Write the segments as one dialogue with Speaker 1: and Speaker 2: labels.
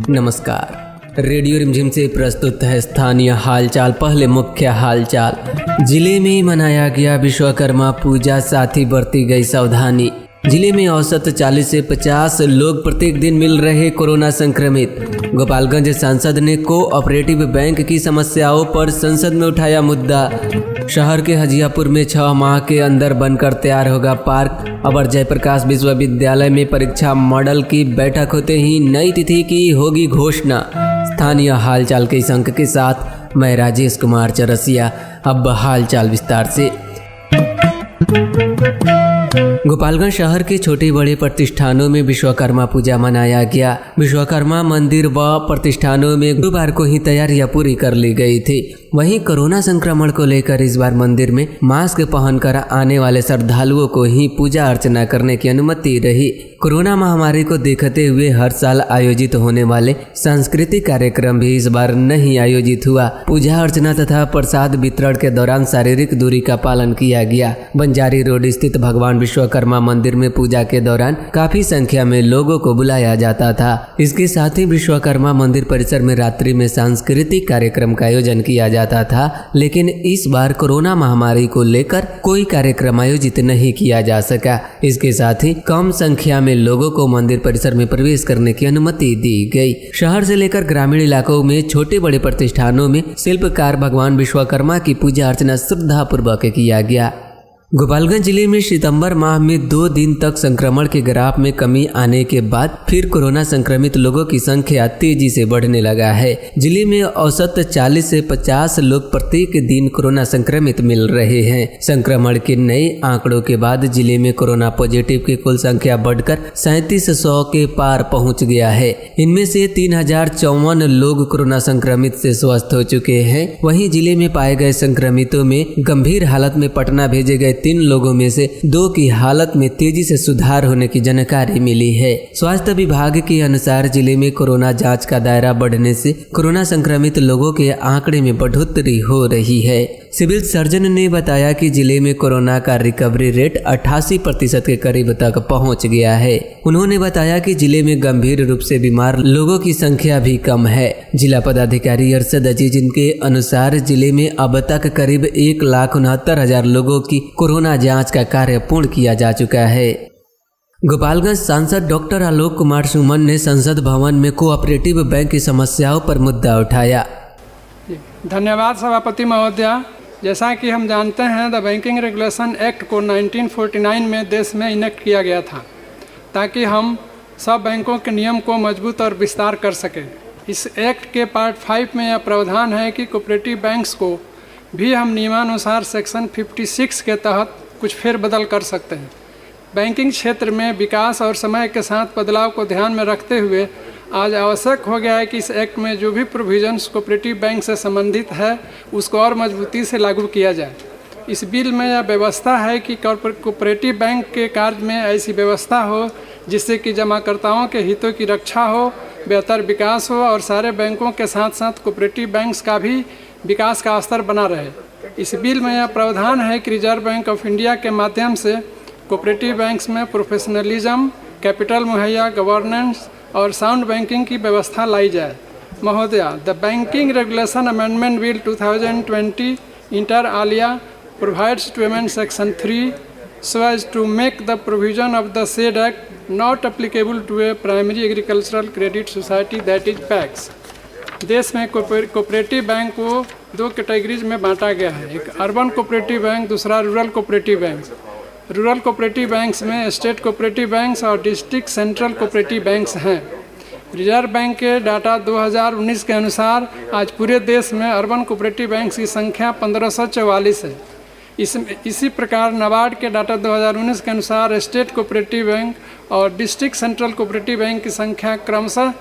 Speaker 1: नमस्कार, रेडियो रिमझिम से प्रस्तुत है स्थानीय हालचाल। पहले मुख्य हालचाल। जिले में मनाया गया विश्वकर्मा पूजा, साथ ही बरती गई सावधानी। जिले में औसत 40 से 50 लोग प्रत्येक दिन मिल रहे कोरोना संक्रमित। गोपालगंज सांसद ने कोऑपरेटिव बैंक की समस्याओं पर संसद में उठाया मुद्दा। शहर के हजियापुर में 6 माह के अंदर बनकर तैयार होगा पार्क। अमर जयप्रकाश विश्वविद्यालय में परीक्षा मॉडल की बैठक होते ही नई तिथि की होगी घोषणा। स्थानीय हालचाल के इस अंक के साथ मैं राजेश कुमार चरसिया। अब हालचाल विस्तार से। गोपालगंज शहर के छोटे बड़े प्रतिष्ठानों में विश्वकर्मा पूजा मनाया गया। विश्वकर्मा मंदिर व प्रतिष्ठानों में गुरुवार को ही तैयारियां पूरी कर ली गई थी। वहीं कोरोना संक्रमण को लेकर इस बार मंदिर में मास्क पहनकर आने वाले श्रद्धालुओं को ही पूजा अर्चना करने की अनुमति रही। कोरोना महामारी को देखते हुए हर साल आयोजित होने वाले सांस्कृतिक कार्यक्रम भी इस बार नहीं आयोजित हुआ। पूजा अर्चना तथा प्रसाद वितरण के दौरान शारीरिक दूरी का पालन किया गया। बंजारी रोड स्थित भगवान विश्वकर्मा मंदिर में पूजा के दौरान काफी संख्या में लोगों को बुलाया जाता था। इसके साथ ही विश्वकर्मा मंदिर परिसर में रात्रि में सांस्कृतिक कार्यक्रम का आयोजन किया जाता था, लेकिन इस बार कोरोना महामारी को लेकर कोई कार्यक्रम आयोजित नहीं किया जा सका। इसके साथ ही कम संख्या में लोगों को मंदिर परिसर में प्रवेश करने की अनुमति दी गई। शहर से लेकर ग्रामीण इलाकों में छोटे बड़े प्रतिष्ठानों में शिल्पकार भगवान विश्वकर्मा की पूजा अर्चना श्रद्धा पूर्वक किया गया। गोपालगंज जिले में सितंबर माह में 2 दिन तक संक्रमण के ग्राफ में कमी आने के बाद फिर कोरोना संक्रमित लोगों की संख्या तेजी से बढ़ने लगा है। जिले में औसत 40 से 50 लोग प्रत्येक दिन कोरोना संक्रमित मिल रहे हैं। संक्रमण के नए आंकड़ों के बाद जिले में कोरोना पॉजिटिव की कुल संख्या बढ़कर 3700 के पार पहुंच गया है। इनमें से 3054 लोग कोरोना संक्रमित से स्वस्थ हो चुके हैं। वहीं जिले में पाए गए संक्रमितों में गंभीर हालत में पटना भेजे गए 3 लोगों में से 2 की हालत में तेजी से सुधार होने की जानकारी मिली है। स्वास्थ्य विभाग के अनुसार जिले में कोरोना जांच का दायरा बढ़ने से कोरोना संक्रमित लोगों के आंकड़े में बढ़ोतरी हो रही है। सिविल सर्जन ने बताया कि जिले में कोरोना का रिकवरी रेट 88% के करीब तक पहुंच गया है। उन्होंने बताया कि जिले में गंभीर रूप से बीमार लोगों की संख्या भी कम है। जिला पदाधिकारी अरशद अजीज के अनुसार जिले में अब तक करीब 1,69,000 लोगों की कोरोना जांच का कार्य पूर्ण किया जा चुका है। गोपालगंज सांसद डॉक्टर आलोक कुमार सुमन ने संसद भवन में कोऑपरेटिव बैंक की समस्याओं पर मुद्दा उठाया।
Speaker 2: धन्यवाद सभापति महोदया। जैसा कि हम जानते हैं, द बैंकिंग रेगुलेशन एक्ट को 1949 में देश में इनेक्ट किया गया था ताकि हम सब बैंकों के नियम को मजबूत और विस्तार कर सकें। इस एक्ट के पार्ट 5 में यह प्रावधान है कि कोऑपरेटिव बैंक्स को भी हम नियमानुसार सेक्शन 56 के तहत कुछ फेरबदल कर सकते हैं। बैंकिंग क्षेत्र में विकास और समय के साथ बदलाव को ध्यान में रखते हुए आज आवश्यक हो गया है कि इस एक्ट में जो भी प्रोविजंस कोऑपरेटिव बैंक से संबंधित है उसको और मजबूती से लागू किया जाए। इस बिल में यह व्यवस्था है कि कोऑपरेटिव बैंक के कार्य में ऐसी व्यवस्था हो जिससे कि जमाकर्ताओं के हितों की रक्षा हो, बेहतर विकास हो और सारे बैंकों के साथ साथ कोऑपरेटिव बैंक्स का भी विकास का स्तर बना रहे। इस बिल में यह प्रावधान है कि रिजर्व बैंक ऑफ इंडिया के माध्यम से कोऑपरेटिव बैंक्स में प्रोफेशनलिज्म, कैपिटल मुहैया, गवर्नेंस और साउंड बैंकिंग की व्यवस्था लाई जाए। महोदया, the banking regulation amendment bill 2020 inter alia provides to amend section 3 so as to make the provision of the said act not applicable to a primary agricultural credit society, that is PACS। देश में cooperative bank को 2 categories में बांटा गया है। एक urban cooperative bank, दूसरा rural cooperative bank. Rural cooperative banks में स्टेट कोऑपरेटिव बैंक्स और डिस्ट्रिक्ट सेंट्रल कोऑपरेटिव बैंक्स हैं। रिजर्व बैंक के डाटा 2019 के अनुसार आज पूरे देश में अर्बन कोऑपरेटिव बैंक्स की संख्या 1544 है। इसी प्रकार नाबार्ड के डाटा 2019 के अनुसार स्टेट कोऑपरेटिव बैंक और डिस्ट्रिक्ट सेंट्रल कोऑपरेटिव बैंक की संख्या क्रमशः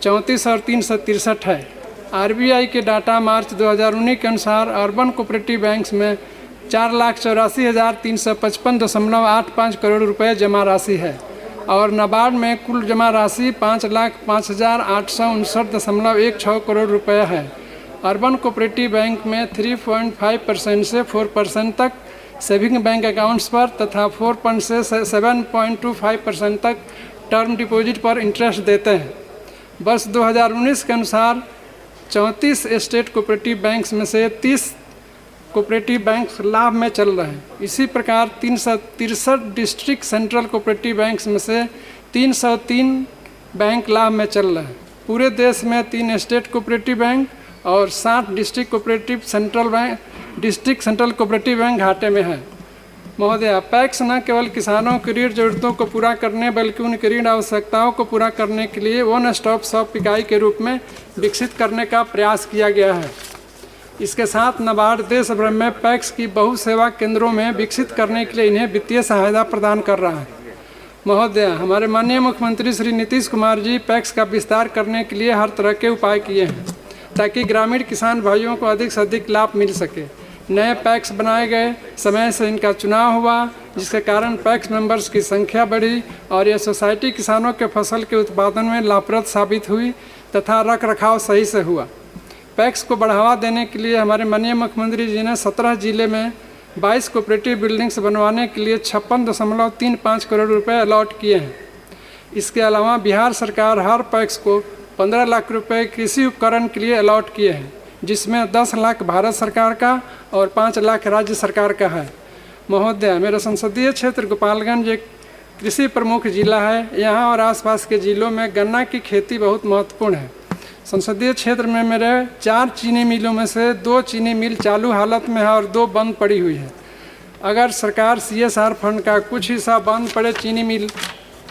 Speaker 2: 34 और 363 है। आरबीआई के डाटा मार्च 2019 के अनुसार अर्बन कोऑपरेटिव बैंक्स में 4,84,355.85 करोड़ रुपए जमा राशि है और नाबार्ड में कुल जमा राशि 5,05,859.16 करोड़ रुपए है। अर्बन कोऑपरेटिव बैंक में 3.5% से 4% तक सेविंग बैंक अकाउंट्स पर तथा 4% से 7.25% तक टर्म डिपॉजिट पर इंटरेस्ट देते हैं। वर्ष 2019 के अनुसार 34 स्टेट कोऑपरेटिव बैंक्स में से 30 कोऑपरेटिव बैंक लाभ में चल रहे हैं। इसी प्रकार 363 डिस्ट्रिक्ट सेंट्रल कोऑपरेटिव बैंक्स में से 303 बैंक लाभ में चल रहे हैं। पूरे देश में 3 स्टेट कोऑपरेटिव बैंक और 60 डिस्ट्रिक्ट सेंट्रल कोऑपरेटिव बैंक घाटे में है। महोदया, पैक्स न केवल किसानों की ऋण जरूरतों को पूरा करने बल्कि उनकी ऋण आवश्यकताओं को पूरा करने के लिए वन स्टॉप शॉप इकाई के रूप में विकसित करने का प्रयास किया गया है। इसके साथ नाबार्ड देश भर में पैक्स की बहु सेवा केंद्रों में विकसित करने के लिए इन्हें वित्तीय सहायता प्रदान कर रहा है। महोदया, हमारे माननीय मुख्यमंत्री श्री नीतीश कुमार जी पैक्स का विस्तार करने के लिए हर तरह के उपाय किए हैं ताकि ग्रामीण किसान भाइयों को अधिक से अधिक लाभ मिल सके। नए पैक्स बनाए गए, समय से इनका चुनाव हुआ, जिसके कारण पैक्स मेंबर्स की संख्या बढ़ी और यह सोसाइटी किसानों के फसल के उत्पादन में लाभप्रद साबित हुई तथा रख रखाव सही से हुआ। पैक्स को बढ़ावा देने के लिए हमारे माननीय मुख्यमंत्री जी ने 17 जिले में 22 कोऑपरेटिव बिल्डिंग्स बनवाने के लिए 56.35 करोड़ रुपए अलॉट किए हैं। इसके अलावा बिहार सरकार हर पैक्स को 15 लाख रुपए कृषि उपकरण के लिए अलॉट किए हैं, जिसमें 10 लाख भारत सरकार का और 5 लाख राज्य सरकार का है। महोदया, मेरा संसदीय क्षेत्र गोपालगंज एक कृषि प्रमुख जिला है। यहाँ और आसपास के जिलों में गन्ना की खेती बहुत महत्वपूर्ण है। संसदीय क्षेत्र में मेरे 4 चीनी मिलों में से 2 चीनी मिल चालू हालत में है और 2 बंद पड़ी हुई है। अगर सरकार CSR फंड का कुछ हिस्सा बंद पड़े चीनी मिल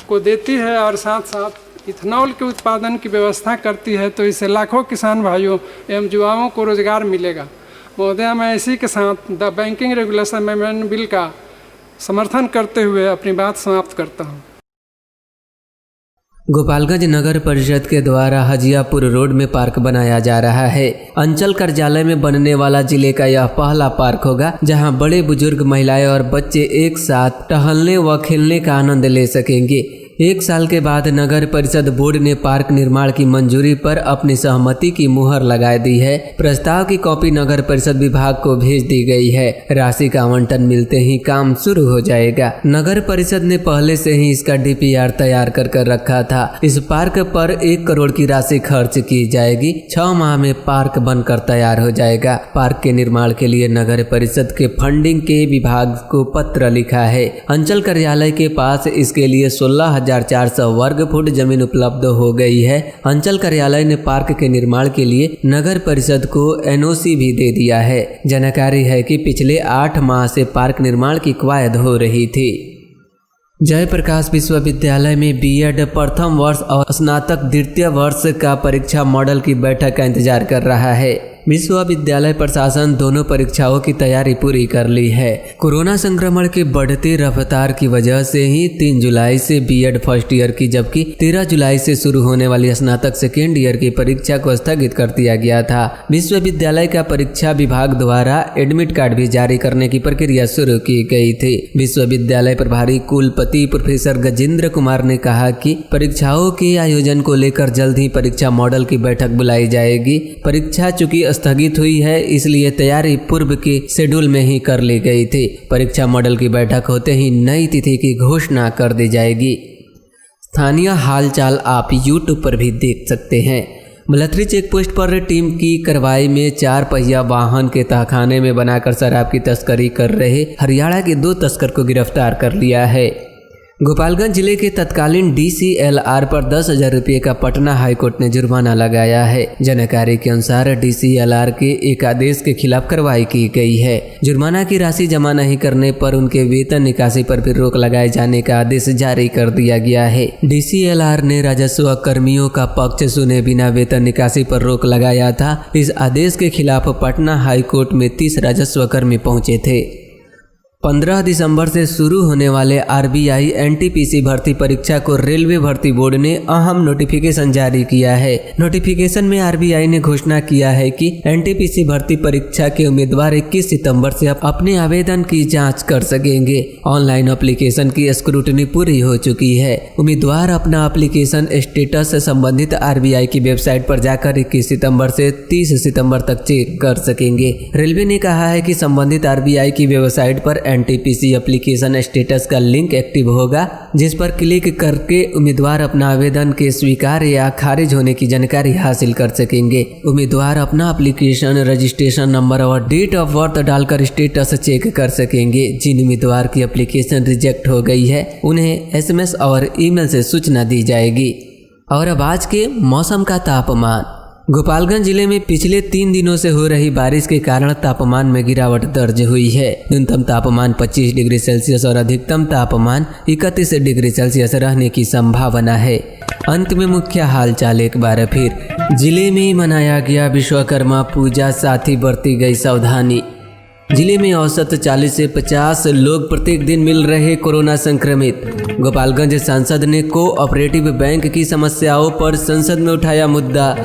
Speaker 2: को देती है और साथ साथ इथेनॉल के उत्पादन की व्यवस्था करती है तो इससे लाखों किसान भाइयों एवं युवाओं को रोजगार मिलेगा। महोदया, मैं इसी के साथ the banking regulation amendment bill का समर्थन करते हुए अपनी बात समाप्त करता हूँ।
Speaker 1: गोपालगंज नगर परिषद के द्वारा हजियापुर रोड में पार्क बनाया जा रहा है। अंचल कार्यालय में बनने वाला जिले का यह पहला पार्क होगा जहां बड़े बुजुर्ग, महिलाएं और बच्चे एक साथ टहलने व खेलने का आनंद ले सकेंगे। 1 साल के बाद नगर परिषद बोर्ड ने पार्क निर्माण की मंजूरी पर अपनी सहमति की मुहर लगा दी है। प्रस्ताव की कॉपी नगर परिषद विभाग को भेज दी गई है। राशि का आवंटन मिलते ही काम शुरू हो जाएगा। नगर परिषद ने पहले से ही इसका DPR तैयार कर रखा था। इस पार्क पर 1 करोड़ की राशि खर्च की जाएगी। 6 माह में पार्क बनकर तैयार हो जाएगा। पार्क के निर्माण के लिए नगर परिषद के फंडिंग के विभाग को पत्र लिखा है। अंचल कार्यालय के पास इसके लिए 16,400 वर्ग फुट जमीन उपलब्ध हो गई है। अंचल कार्यालय ने पार्क के निर्माण के लिए नगर परिषद को NOC भी दे दिया है। जानकारी है कि पिछले 8 माह से पार्क निर्माण की कवायद हो रही थी। जयप्रकाश विश्वविद्यालय में B.Ed प्रथम वर्ष और स्नातक द्वितीय वर्ष का परीक्षा मॉडल की बैठक का इंतजार कर रहा है। विश्वविद्यालय प्रशासन दोनों परीक्षाओं की तैयारी पूरी कर ली है। कोरोना संक्रमण के बढ़ती रफ्तार की वजह से ही 3 जुलाई से B.Ed फर्स्ट ईयर की जबकि 13 जुलाई से शुरू होने वाली स्नातक सेकेंड ईयर की परीक्षा को स्थगित कर दिया गया था। विश्वविद्यालय का परीक्षा विभाग द्वारा एडमिट कार्ड भी जारी करने की प्रक्रिया शुरू की गई थी। विश्वविद्यालय प्रभारी कुलपति प्रोफेसर गजेंद्र कुमार ने कहा कि परीक्षाओं के आयोजन को लेकर जल्द ही परीक्षा मॉडल की बैठक बुलाई जाएगी। परीक्षा चूंकि स्थगित हुई है इसलिए तैयारी पूर्व के शेड्यूल में ही कर ली गई थी। परीक्षा मॉडल की बैठक होते ही नई तिथि की घोषणा कर दी जाएगी। स्थानीय हालचाल आप YouTube पर भी देख सकते हैं। मलथरी चेक पोस्ट पर टीम की कार्रवाई में 4 पहिया वाहन के तहखाने में बनाकर शराब की तस्करी कर रहे हरियाणा के 2 तस्कर को गिरफ्तार कर लिया है। गोपालगंज जिले के तत्कालीन DCLR पर 10,000 रुपये का पटना हाईकोर्ट ने जुर्माना लगाया है। जानकारी के अनुसार DCLR के एक आदेश के खिलाफ कार्रवाई की गई है। जुर्माना की राशि जमा नहीं करने पर उनके वेतन निकासी पर भी रोक लगाए जाने का आदेश जारी कर दिया गया है। DCLR ने राजस्व कर्मियों का पक्ष सुने बिना वेतन निकासी पर रोक लगाया था। इस आदेश के खिलाफ पटना हाईकोर्ट में 30 राजस्व कर्मी पहुंचे थे। 15 दिसंबर से शुरू होने वाले RBI NTPC भर्ती परीक्षा को रेलवे भर्ती बोर्ड ने अहम नोटिफिकेशन जारी किया है। नोटिफिकेशन में RBI ने घोषणा किया है कि NTPC भर्ती परीक्षा के उम्मीदवार 21 सितंबर से अपने आवेदन की जांच कर सकेंगे। ऑनलाइन एप्लीकेशन की स्क्रूटनी पूरी हो चुकी है। उम्मीदवार अपना एप्लीकेशन स्टेटस से संबंधित RBI की वेबसाइट पर जाकर 21 सितंबर से 30 सितंबर तक चेक कर सकेंगे। रेलवे ने कहा है कि संबंधित RBI की वेबसाइट पर NTPC एप्लीकेशन स्टेटस का लिंक एक्टिव होगा, जिस पर क्लिक करके उम्मीदवार अपना आवेदन के स्वीकार या खारिज होने की जानकारी हासिल कर सकेंगे। उम्मीदवार अपना एप्लीकेशन, रजिस्ट्रेशन नंबर और डेट ऑफ बर्थ डालकर स्टेटस चेक कर सकेंगे। जिन उम्मीदवार की एप्लीकेशन रिजेक्ट हो गई है उन्हें SMS और ईमेल से सूचना दी जाएगी। और अब आज के मौसम का तापमान। गोपालगंज जिले में पिछले 3 दिनों से हो रही बारिश के कारण तापमान में गिरावट दर्ज हुई है। न्यूनतम तापमान 25 डिग्री सेल्सियस और अधिकतम तापमान 31 डिग्री सेल्सियस रहने की संभावना है। अंत में मुख्य हालचाल एक बार फिर। जिले में मनाया गया विश्वकर्मा पूजा, साथ ही बरती गई सावधानी। जिले में औसत 40 से 50 लोग प्रत्येक दिन मिल रहे कोरोना संक्रमित। गोपालगंज सांसद ने कोऑपरेटिव बैंक की समस्याओं पर संसद में उठाया मुद्दा।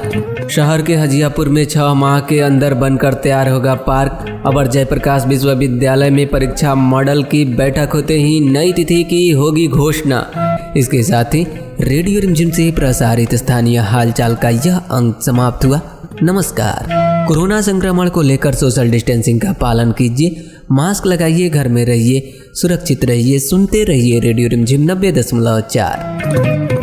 Speaker 1: शहर के हजियापुर में 6 माह के अंदर बनकर तैयार होगा पार्क। अमर जयप्रकाश विश्वविद्यालय में परीक्षा मॉडल की बैठक होते ही नई तिथि की होगी घोषणा। इसके साथ ही रेडियो रिमझिम से प्रसारित स्थानीय हालचाल का यह अंक समाप्त हुआ। नमस्कार। कोरोना संक्रमण को लेकर सोशल डिस्टेंसिंग का पालन कीजिए, मास्क लगाइए, घर में रहिए, सुरक्षित रहिए, सुनते रहिए रेडियो रिमझिम 90.4।